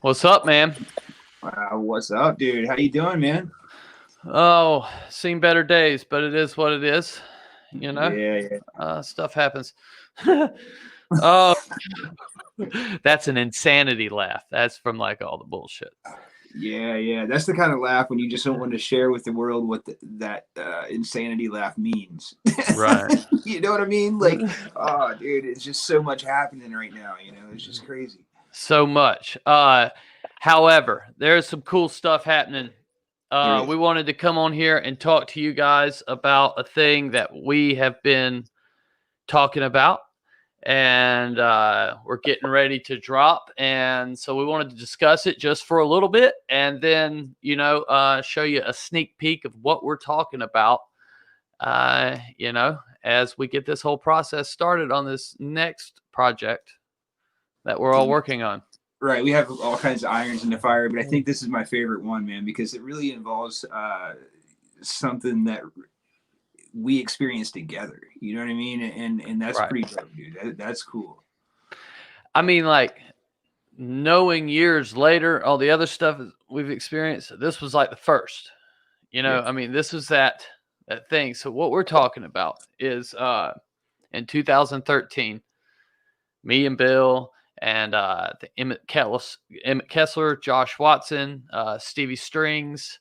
What's up, man? What's up, dude? How you doing, man? Oh, seen better days, but it is what it is. You know, Yeah, yeah, stuff happens. Oh, that's an insanity laugh. That's from like all the bullshit. yeah. That's the kind of laugh when you just don't want to share with the world what that insanity laugh means. Right. You know what I mean? Like, oh, dude, it's just so much happening right now. It's just crazy. So much. However, there's some cool stuff happening. There is. We wanted to come on here and talk to you guys about a thing that we have been talking about, and we're getting ready to drop, and so we wanted to discuss it just for a little bit, and then show you a sneak peek of what we're talking about, as we get this whole process started on this next project that we're all working on. Right, we have all kinds of irons in the fire, but I think this is my favorite one, man, because it really involves something that we experience together. You know what I mean? And that's Right. pretty dope, dude. That's cool. I mean, like, knowing years later all the other stuff we've experienced, this was like the first. Yeah. I mean, this was that thing. So what we're talking about is in 2013, me and Bill and Emmett Kessler, Josh Watson, Stevie Strings,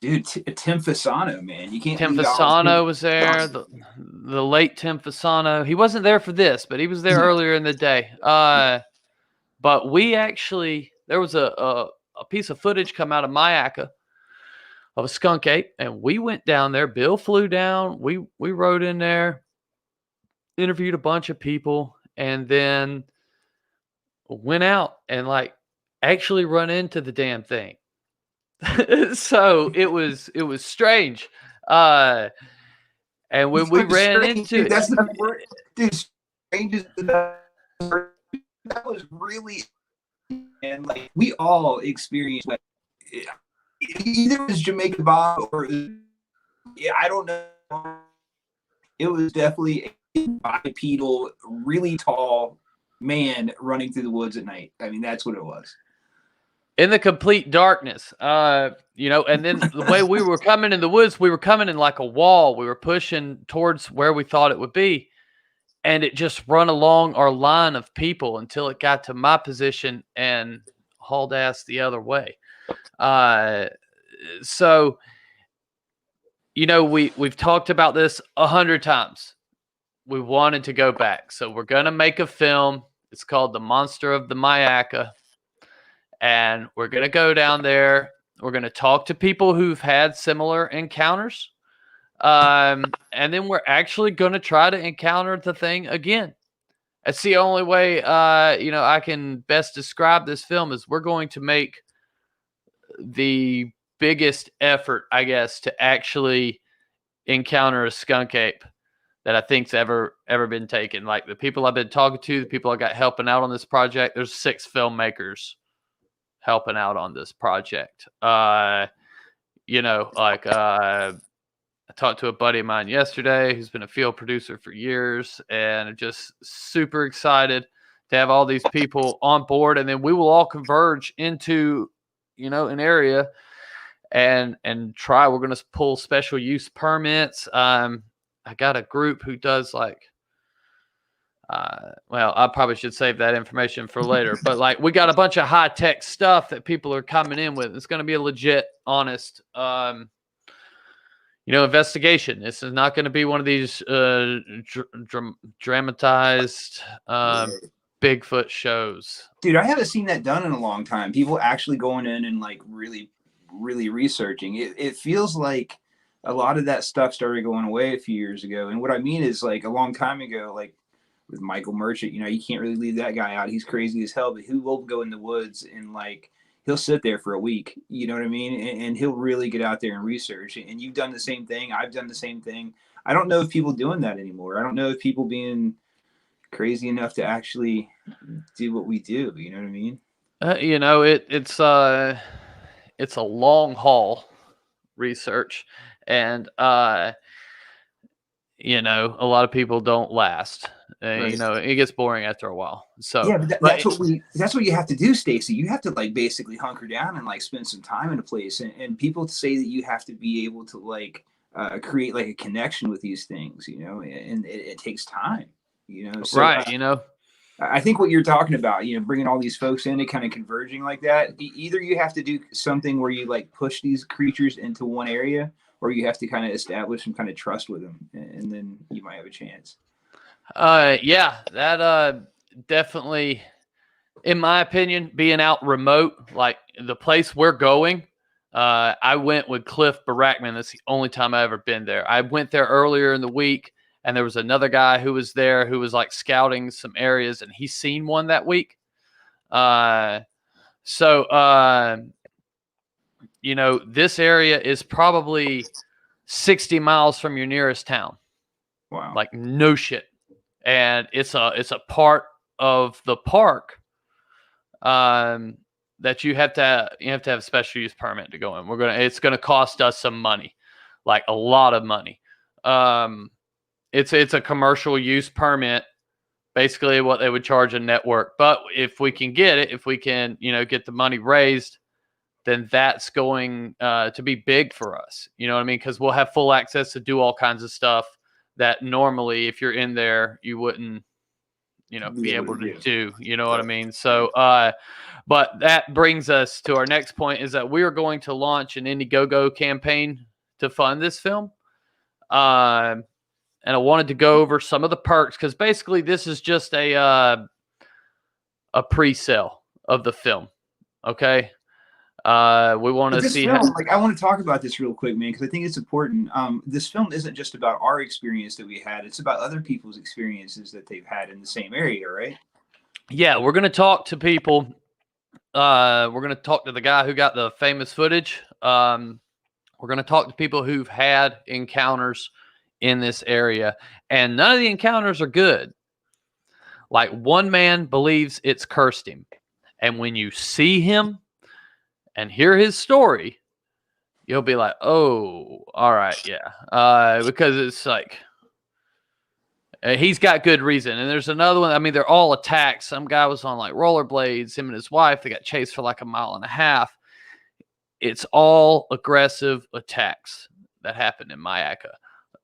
Dude, Tim Fasano, man, you can't Tim leave out Fasano Tim was there. Fasano. The late Tim Fasano. He wasn't there for this, but he was there earlier in the day. But we actually, there was a piece of footage come out of Mayaka of a skunk ape, and we went down there. Bill flew down. We rode in there, interviewed a bunch of people, and then went out and like actually run into the damn thing. So it was strange. And when we ran Strange, into dude, it, that's the word, dude. Strange is the word. That was really, and like we all experienced, like, either it was Jamaica Bob or yeah, I don't know. It was definitely a bipedal, really tall man running through the woods at night. I mean, that's what it was. in the complete darkness, and then the way we were coming in the woods, we were coming in like a wall. We were pushing towards where we thought it would be, and it just run along our line of people until it got to my position and hauled ass the other way. So we've talked about this 100 times. We wanted to go back, so we're gonna make a film. It's called The Monster of the Mayaka, and we're gonna go down there. We're gonna talk to people who've had similar encounters, and then we're actually gonna try to encounter the thing again. That's the only way I can best describe this film is we're going to make the biggest effort, I guess, to actually encounter a skunk ape that I think's ever been taken. Like the people I've been talking to, the people I got helping out on this project, there's 6 filmmakers helping out on this project. I talked to a buddy of mine yesterday who's been a field producer for years, and I'm just super excited to have all these people on board, and then we will all converge into an area and try. We're going to pull special use permits. I got a group who does like I probably should save that information for later, but like we got a bunch of high tech stuff that people are coming in with. It's going to be a legit, honest investigation. This is not going to be one of these dramatized Bigfoot shows. Dude, I haven't seen that done in a long time. People actually going in and like really, really researching. It feels like a lot of that stuff started going away a few years ago. And what I mean is, like, a long time ago, like with Michael Merchant, you can't really leave that guy out. He's crazy as hell, but he will go in the woods and like he'll sit there for a week. You know what I mean? And he'll really get out there and research. And you've done the same thing. I've done the same thing. I don't know if people doing that anymore. I don't know if people being crazy enough to actually do what we do. You know what I mean? It's a long haul research, and a lot of people don't last. Right. It gets boring after a while. So, Yeah, but that's what you have to do, Stacy. You have to like basically hunker down and like spend some time in a place. And people say that you have to be able to like create like a connection with these things, and it takes time, So right, I think what you're talking about, bringing all these folks in and kind of converging like that. Either you have to do something where you like push these creatures into one area, or you have to kind of establish some kind of trust with them, and then you might have a chance. Yeah, that definitely, in my opinion, being out remote, like the place we're going, I went with Cliff Barackman. That's the only time I've ever been there. I went there earlier in the week, and there was another guy who was there who was like scouting some areas, and he's seen one that week. This area is probably 60 miles from your nearest town. Wow. Like no shit. And it's a part of the park that you have to have a special use permit to go in. It's gonna cost us some money, like a lot of money. It's a commercial use permit, basically what they would charge a network. But if we can get it, if we can get the money raised, then that's going to be big for us. You know what I mean? Because we'll have full access to do all kinds of stuff that normally, if you're in there, you wouldn't, be able to do. You know what I mean? So, but that brings us to our next point: is that we are going to launch an Indiegogo campaign to fund this film. And I wanted to go over some of the perks because basically this is just a pre-sale of the film. Okay. We want to see film, I want to talk about this real quick, man, because I think it's important. This film isn't just about our experience that we had; it's about other people's experiences that they've had in the same area, right? Yeah, we're gonna talk to people. We're gonna talk to the guy who got the famous footage. We're gonna talk to people who've had encounters in this area, and none of the encounters are good. Like one man believes it's cursed him, and when you see him and hear his story, you'll be like, oh, all right, yeah. Because it's like, he's got good reason. And there's another one. I mean, they're all attacks. Some guy was on like rollerblades, him and his wife, they got chased for like a mile and a half. It's all aggressive attacks that happened in Mayaka.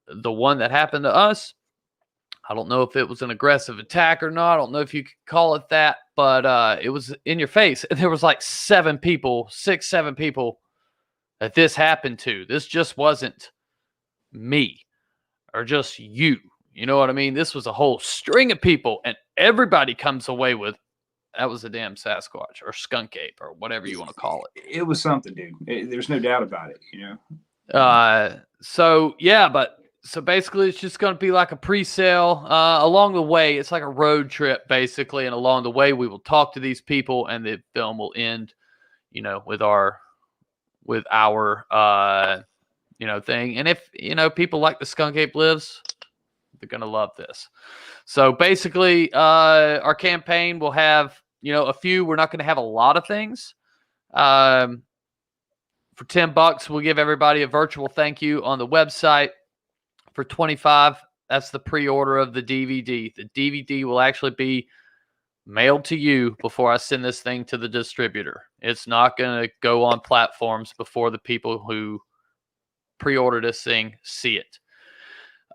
The one that happened to us, I don't know if it was an aggressive attack or not. I don't know if you could call it that, but it was in your face. And there was like 7 people that this happened to. This just wasn't me or just you. You know what I mean? This was a whole string of people, and everybody comes away with, that was a damn Sasquatch or skunk ape or whatever you want to call it. It was something, dude. There's no doubt about it, So basically it's just going to be like a pre-sale along the way. It's like a road trip basically. And along the way, we will talk to these people and the film will end, with our thing. And if, people like the skunk ape lives, they're going to love this. So basically our campaign will have, a few, we're not going to have a lot of things. For $10, we'll give everybody a virtual thank you on the website. For $25, that's the pre-order of the DVD. The DVD will actually be mailed to you before I send this thing to the distributor. It's not going to go on platforms before the people who pre-order this thing see it.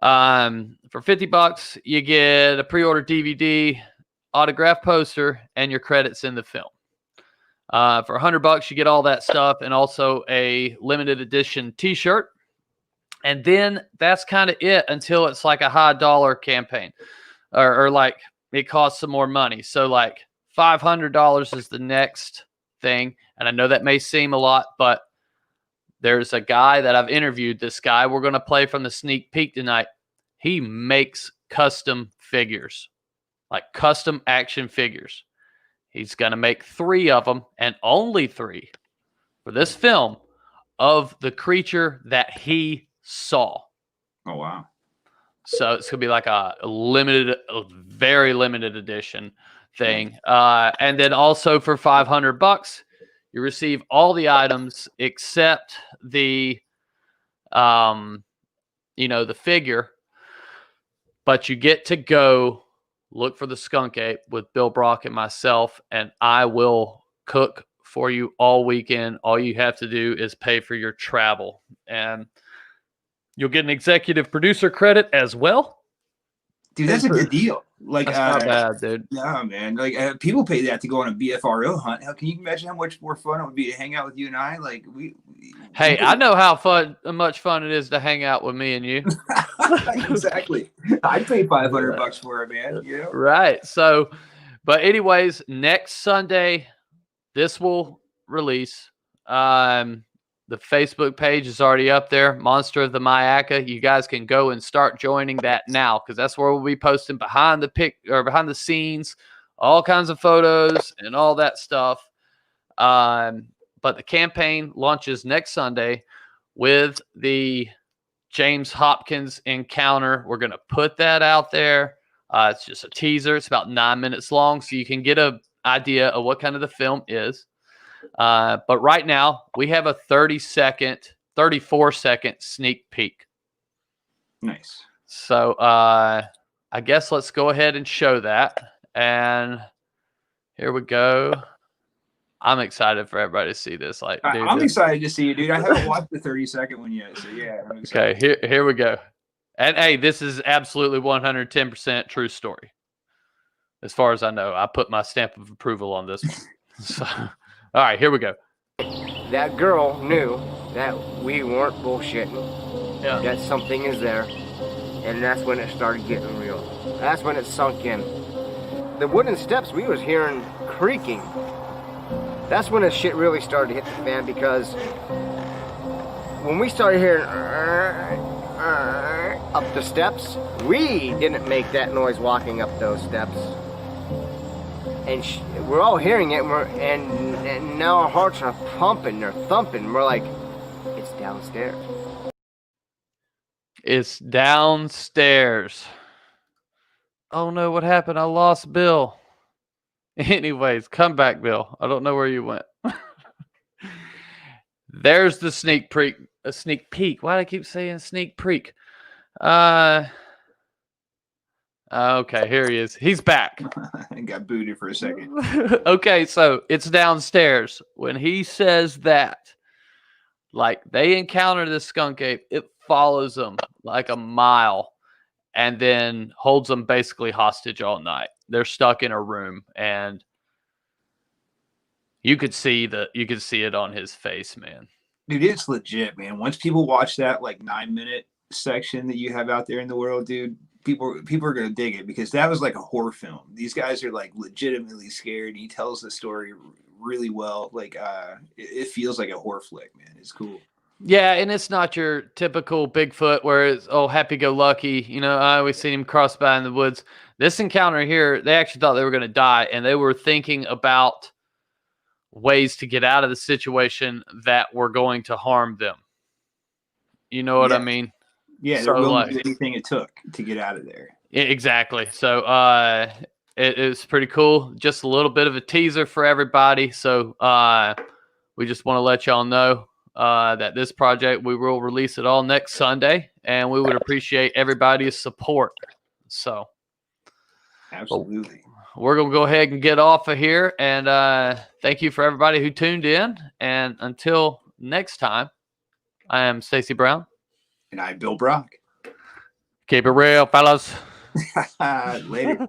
For $50, you get a pre-order DVD, autographed poster, and your credits in the film. For $100, you get all that stuff and also a limited edition T-shirt. And then that's kind of it until it's like a high dollar campaign or like it costs some more money. So like $500 is the next thing. And I know that may seem a lot, but there's a guy that I've interviewed. This guy we're going to play from the sneak peek tonight. He makes custom figures, like custom action figures. He's going to make 3 of them and only 3 for this film of the creature that he saw. Oh, wow. So it's going to be like a very limited edition thing. And then also for $500, you receive all the items except the, the figure, but you get to go look for the Skunk Ape with Bill Brock and myself, and I will cook for you all weekend. All you have to do is pay for your travel, and you'll get an executive producer credit as well. Dude, that's a good deal. Like, that's not bad, dude. No, man. Like, people pay that to go on a BFRO hunt. Hell, can you imagine how much more fun it would be to hang out with you and I? Like, Hey, I know how much fun it is to hang out with me and you. Exactly. I'd pay $500 for it, man. You know? Right. So, but anyways, next Sunday, this will release. The Facebook page is already up there, Monster of the Mayaka. You guys can go and start joining that now, because that's where we'll be posting behind the scenes, all kinds of photos and all that stuff. But the campaign launches next Sunday with the James Hopkins encounter. We're going to put that out there. It's just a teaser. It's about 9 minutes long, so you can get an idea of what kind of the film is. But right now, we have a 34-second sneak peek. Nice. So I guess let's go ahead and show that. And here we go. I'm excited for everybody to see this. Like, dude, I'm excited to see it, dude. I haven't watched the 30-second one yet, so yeah. I'm excited. Okay, here we go. And hey, this is absolutely 110% true story. As far as I know, I put my stamp of approval on this one. So, all right, here we go. That girl knew that we weren't bullshitting. Yeah. That something is there. And that's when it started getting real. That's when it sunk in. The wooden steps, we was hearing creaking. That's when the shit really started to hit the fan, because when we started hearing up the steps, we didn't make that noise walking up those steps. And we're all hearing it, and now our hearts are pumping, they're thumping. We're like, it's downstairs. It's downstairs. Oh no, what happened? I lost Bill. Anyways, come back, Bill. I don't know where you went. There's the sneak peek. A sneak peek. Why do I keep saying sneak peek? Okay, here he is. He's back. I got booted for a second. Okay, so it's downstairs. When he says that, like, they encounter the skunk ape, it follows them like a mile and then holds them basically hostage all night. They're stuck in a room, and you could see it on his face, man. Dude, it's legit, man. Once people watch that like 9-minute section that you have out there in the world, dude, people are gonna dig it, because that was like a horror film. These guys are like legitimately scared. He tells the story really well. Like it feels like a horror flick, man. It's cool. Yeah, and it's not your typical Bigfoot where it's happy-go-lucky. You know, I always seen him cross by in the woods. This encounter here, they actually thought they were going to die, and they were thinking about ways to get out of the situation that were going to harm them. You know what I mean? Yeah, they're willing to do anything it took to get out of there. Exactly. So it was pretty cool. Just a little bit of a teaser for everybody. So we just want to let y'all know that this project, we will release it all next Sunday, and we would appreciate everybody's support. So absolutely, we're gonna go ahead and get off of here, and thank you for everybody who tuned in, and until next time, I am Stacy Brown, and I'm Bill Brock. Keep it real, fellas. Later.